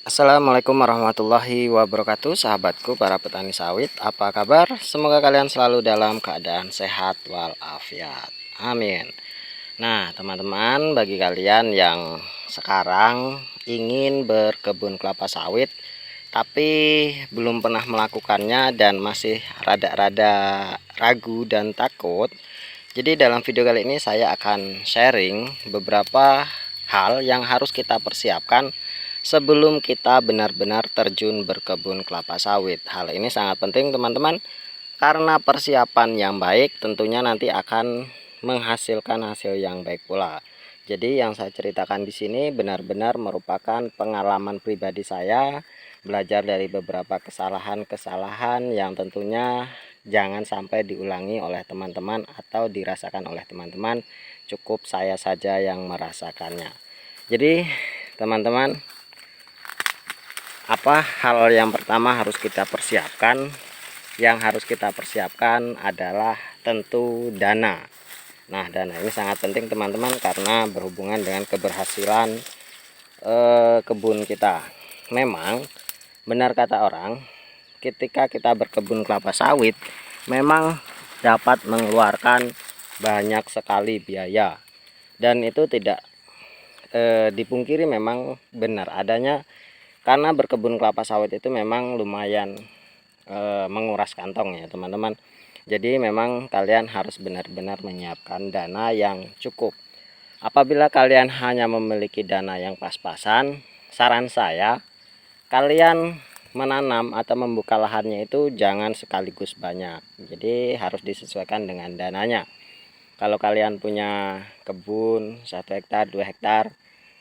Assalamualaikum warahmatullahi wabarakatuh, sahabatku para petani sawit. Apa kabar? Semoga kalian selalu dalam keadaan sehat walafiat. Amin. Nah, teman-teman, bagi kalian yang sekarang ingin berkebun kelapa sawit tapi belum pernah melakukannya dan masih rada-rada ragu dan takut, jadi dalam video kali ini saya akan sharing beberapa hal yang harus kita persiapkan sebelum kita benar-benar terjun berkebun kelapa sawit. Hal ini sangat penting teman-teman, karena persiapan yang baik tentunya nanti akan menghasilkan hasil yang baik pula. Jadi yang saya ceritakan di sini benar-benar merupakan pengalaman pribadi saya, belajar dari beberapa kesalahan-kesalahan yang tentunya jangan sampai diulangi oleh teman-teman atau dirasakan oleh teman-teman. Cukup saya saja yang merasakannya. Jadi teman-teman, apa hal yang pertama harus kita persiapkan? Yang harus kita persiapkan adalah tentu dana. Nah, dana ini sangat penting teman-teman, karena berhubungan dengan keberhasilan kebun kita. Memang benar kata orang, ketika kita berkebun kelapa sawit memang dapat mengeluarkan banyak sekali biaya, dan itu tidak dipungkiri, memang benar adanya, karena berkebun kelapa sawit itu memang lumayan menguras kantong ya teman-teman. Jadi memang kalian harus benar-benar menyiapkan dana yang cukup. Apabila kalian hanya memiliki dana yang pas-pasan, saran saya kalian menanam atau membuka lahannya itu jangan sekaligus banyak. Jadi harus disesuaikan dengan dananya. Kalau kalian punya kebun 1 hektar 2 hektar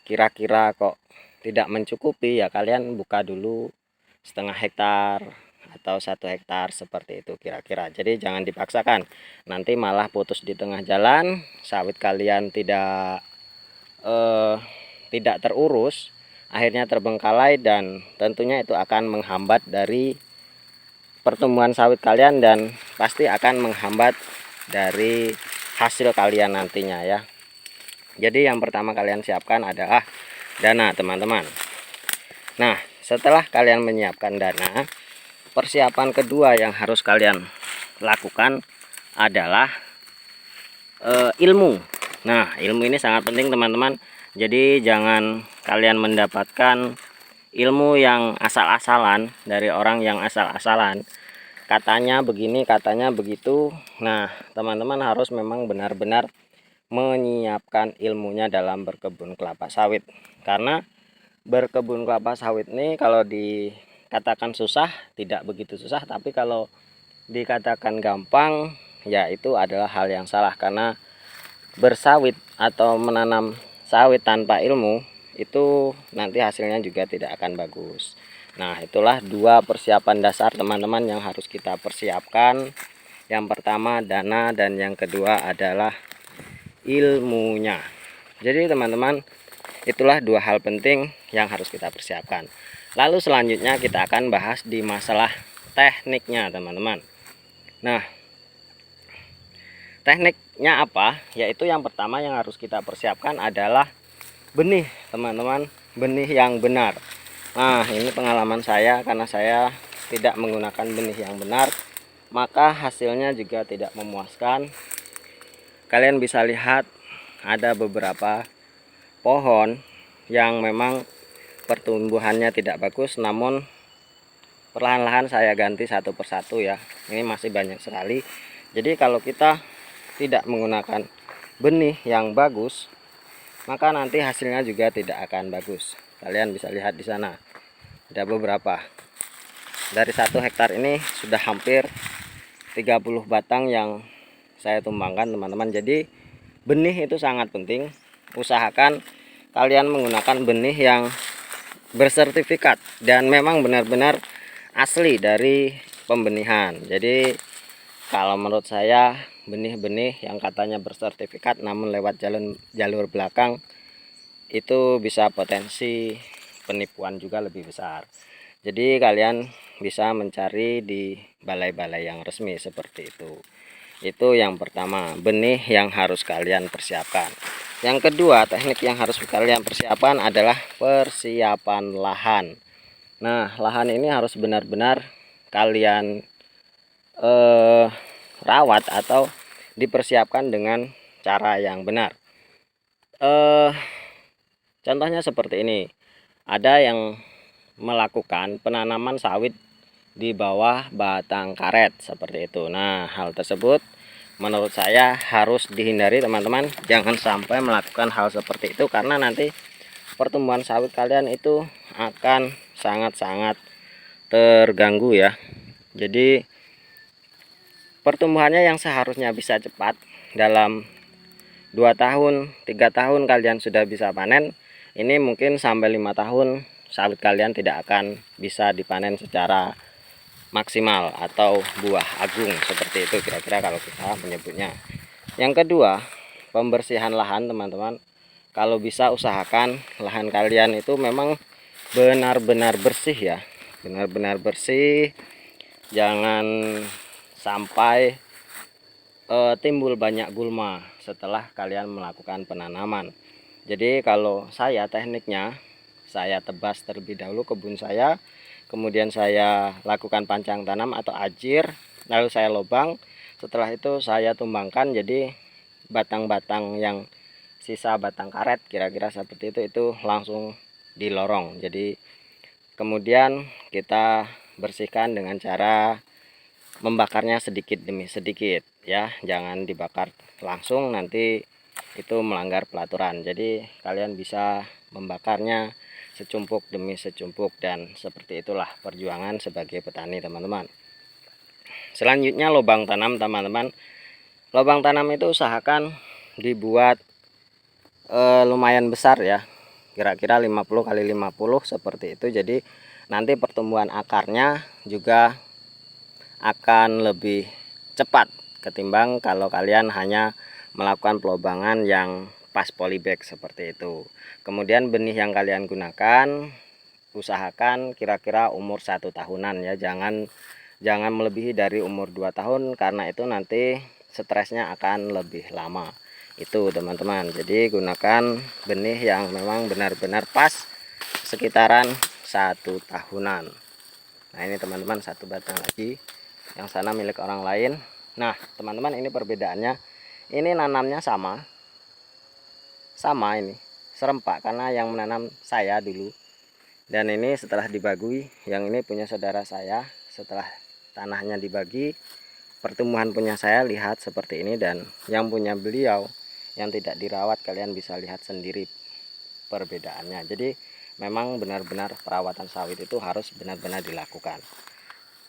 kira-kira kok tidak mencukupi, ya kalian buka dulu 1/2 hektar atau 1 hektar seperti itu kira-kira. Jadi jangan dipaksakan, nanti malah putus di tengah jalan, sawit kalian tidak terurus, akhirnya terbengkalai, dan tentunya itu akan menghambat dari pertumbuhan sawit kalian dan pasti akan menghambat dari hasil kalian nantinya ya. Jadi yang pertama kalian siapkan adalah dana teman-teman. Nah, setelah kalian menyiapkan dana, persiapan kedua yang harus kalian lakukan adalah ilmu. Nah, ilmu ini sangat penting teman-teman. Jadi jangan kalian mendapatkan ilmu yang asal-asalan dari orang yang asal-asalan. Katanya begini, katanya begitu. Nah, teman-teman harus memang benar-benar menyiapkan ilmunya dalam berkebun kelapa sawit. Karena berkebun kelapa sawit ini kalau dikatakan susah, tidak begitu susah, tapi kalau dikatakan gampang, ya itu adalah hal yang salah. Karena bersawit atau menanam sawit tanpa ilmu itu nanti hasilnya juga tidak akan bagus. Nah, itulah dua persiapan dasar teman-teman yang harus kita persiapkan. Yang pertama dana, dan yang kedua adalah ilmunya. Jadi teman-teman, itulah dua hal penting yang harus kita persiapkan. Lalu selanjutnya kita akan bahas di masalah tekniknya teman-teman. Nah, tekniknya apa? Yaitu yang pertama yang harus kita persiapkan adalah benih teman-teman, benih yang benar. Nah, ini pengalaman saya, karena saya tidak menggunakan benih yang benar, maka hasilnya juga tidak memuaskan. Kalian bisa lihat ada beberapa pohon yang memang pertumbuhannya tidak bagus, namun perlahan-lahan saya ganti satu persatu ya. Ini masih banyak sekali. Jadi kalau kita tidak menggunakan benih yang bagus, maka nanti hasilnya juga tidak akan bagus. Kalian bisa lihat di sana ada beberapa. Dari 1 hektar ini sudah hampir 30 batang yang saya tumbangkan teman-teman. Jadi benih itu sangat penting. Usahakan kalian menggunakan benih yang bersertifikat dan memang benar-benar asli dari pembenihan. Jadi kalau menurut saya benih-benih yang katanya bersertifikat namun lewat jalur belakang itu bisa potensi penipuan juga lebih besar. Jadi kalian bisa mencari di balai-balai yang resmi seperti itu. Itu yang pertama, benih yang harus kalian persiapkan. Yang kedua, teknik yang harus kalian persiapkan adalah persiapan lahan. Nah, lahan ini harus benar-benar kalian rawat atau dipersiapkan dengan cara yang benar. Contohnya seperti ini. Ada yang melakukan penanaman sawit di bawah batang karet seperti itu. Nah, hal tersebut menurut saya harus dihindari teman-teman. Jangan sampai melakukan hal seperti itu karena nanti pertumbuhan sawit kalian itu akan sangat-sangat terganggu ya. Jadi pertumbuhannya yang seharusnya bisa cepat dalam 2 tahun 3 tahun kalian sudah bisa panen, ini mungkin sampai 5 tahun sawit kalian tidak akan bisa dipanen secara maksimal atau buah agung, seperti itu kira-kira kalau kita menyebutnya. Yang kedua, pembersihan lahan teman-teman. Kalau bisa usahakan lahan kalian itu memang benar-benar bersih ya, benar-benar bersih. Jangan sampai timbul banyak gulma setelah kalian melakukan penanaman. Jadi kalau saya tekniknya, saya tebas terlebih dahulu kebun saya, kemudian saya lakukan pancang tanam atau ajir, lalu saya lobang. Setelah itu saya tumbangkan jadi batang-batang yang sisa batang karet kira-kira seperti itu langsung dilorong. Jadi kemudian kita bersihkan dengan cara membakarnya sedikit demi sedikit ya, jangan dibakar langsung, nanti itu melanggar pelaturan. Jadi kalian bisa membakarnya secumpuk demi secumpuk, dan seperti itulah perjuangan sebagai petani teman-teman. Selanjutnya lubang tanam teman-teman. Lubang tanam itu usahakan dibuat lumayan besar ya, kira-kira 50 kali 50 seperti itu. Jadi nanti pertumbuhan akarnya juga akan lebih cepat ketimbang kalau kalian hanya melakukan pelobangan yang pas polybag seperti itu. Kemudian benih yang kalian gunakan usahakan kira-kira umur 1 tahunan ya, jangan melebihi dari umur 2 tahun karena itu nanti stresnya akan lebih lama itu teman-teman. Jadi gunakan benih yang memang benar-benar pas sekitaran 1 tahunan. Nah ini teman-teman, satu batang lagi, yang sana milik orang lain. Nah teman-teman, ini perbedaannya, ini nanamnya sama ini serempak karena yang menanam saya dulu, dan ini setelah dibagi, yang ini punya saudara saya. Setelah tanahnya dibagi, pertumbuhan punya saya lihat seperti ini, dan yang punya beliau yang tidak dirawat kalian bisa lihat sendiri perbedaannya. Jadi memang benar-benar perawatan sawit itu harus benar-benar dilakukan.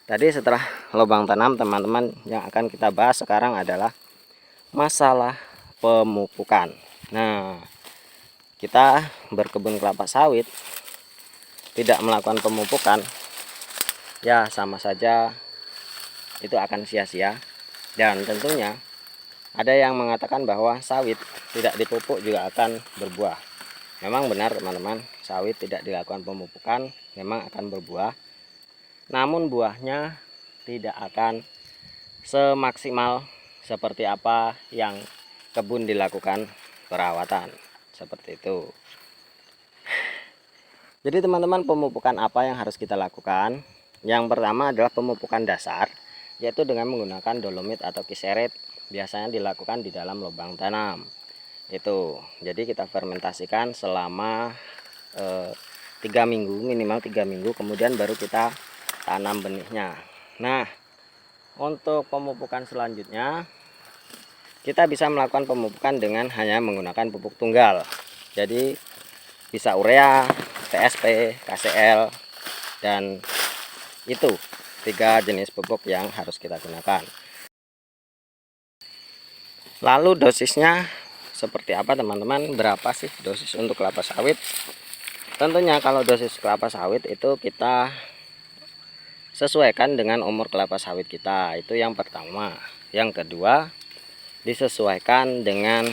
Tadi setelah lubang tanam teman-teman, yang akan kita bahas sekarang adalah masalah pemupukan. Nah, kita berkebun kelapa sawit tidak melakukan pemupukan ya sama saja itu akan sia-sia. Dan tentunya ada yang mengatakan bahwa sawit tidak dipupuk juga akan berbuah. Memang benar teman-teman, sawit tidak dilakukan pemupukan memang akan berbuah, namun buahnya tidak akan semaksimal seperti apa yang kebun dilakukan perawatan seperti itu. Jadi teman-teman, pemupukan apa yang harus kita lakukan? Yang pertama adalah pemupukan dasar, yaitu dengan menggunakan dolomit atau kiseret, biasanya dilakukan di dalam lubang tanam itu. Jadi kita fermentasikan selama 3 minggu, minimal 3 minggu, kemudian baru kita tanam benihnya. Nah, untuk pemupukan selanjutnya kita bisa melakukan pemupukan dengan hanya menggunakan pupuk tunggal. Jadi bisa urea, TSP, KCL, dan itu 3 jenis pupuk yang harus kita gunakan. Lalu dosisnya seperti apa teman-teman? Berapa sih dosis untuk kelapa sawit? Tentunya kalau dosis kelapa sawit itu kita sesuaikan dengan umur kelapa sawit kita, itu yang pertama. Yang kedua, disesuaikan dengan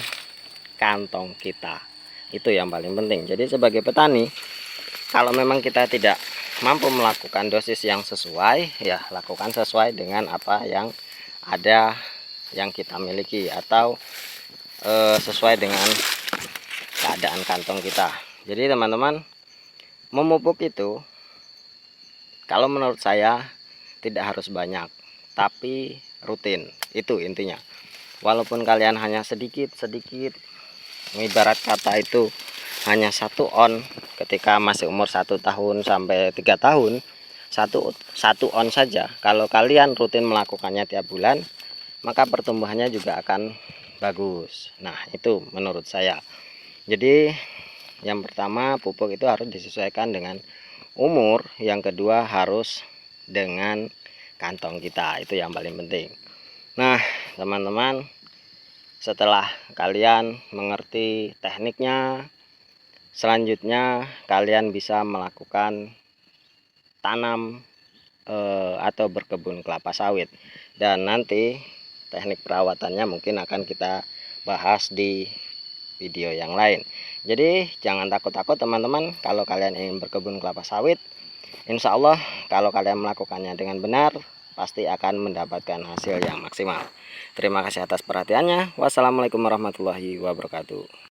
kantong kita, itu yang paling penting. Jadi sebagai petani, kalau memang kita tidak mampu melakukan dosis yang sesuai, ya lakukan sesuai dengan apa yang ada yang kita miliki, atau sesuai dengan keadaan kantong kita. Jadi teman-teman, memupuk itu kalau menurut saya tidak harus banyak, tapi rutin. Itu intinya. Walaupun kalian hanya sedikit-sedikit, ibarat kata itu hanya 1 on ketika masih umur 1 tahun sampai 3 tahun, satu on saja. Kalau kalian rutin melakukannya tiap bulan, maka pertumbuhannya juga akan bagus. Nah, itu menurut saya. Jadi yang pertama, pupuk itu harus disesuaikan dengan umur. Yang kedua, harus dengan kantong kita. Itu yang paling penting. Nah, teman-teman, setelah kalian mengerti tekniknya, selanjutnya kalian bisa melakukan tanam atau berkebun kelapa sawit. Dan nanti teknik perawatannya mungkin akan kita bahas di video yang lain. Jadi jangan takut-takut teman-teman, kalau kalian ingin berkebun kelapa sawit, insya Allah kalau kalian melakukannya dengan benar, pasti akan mendapatkan hasil yang maksimal. Terima kasih atas perhatiannya. Wassalamualaikum warahmatullahi wabarakatuh.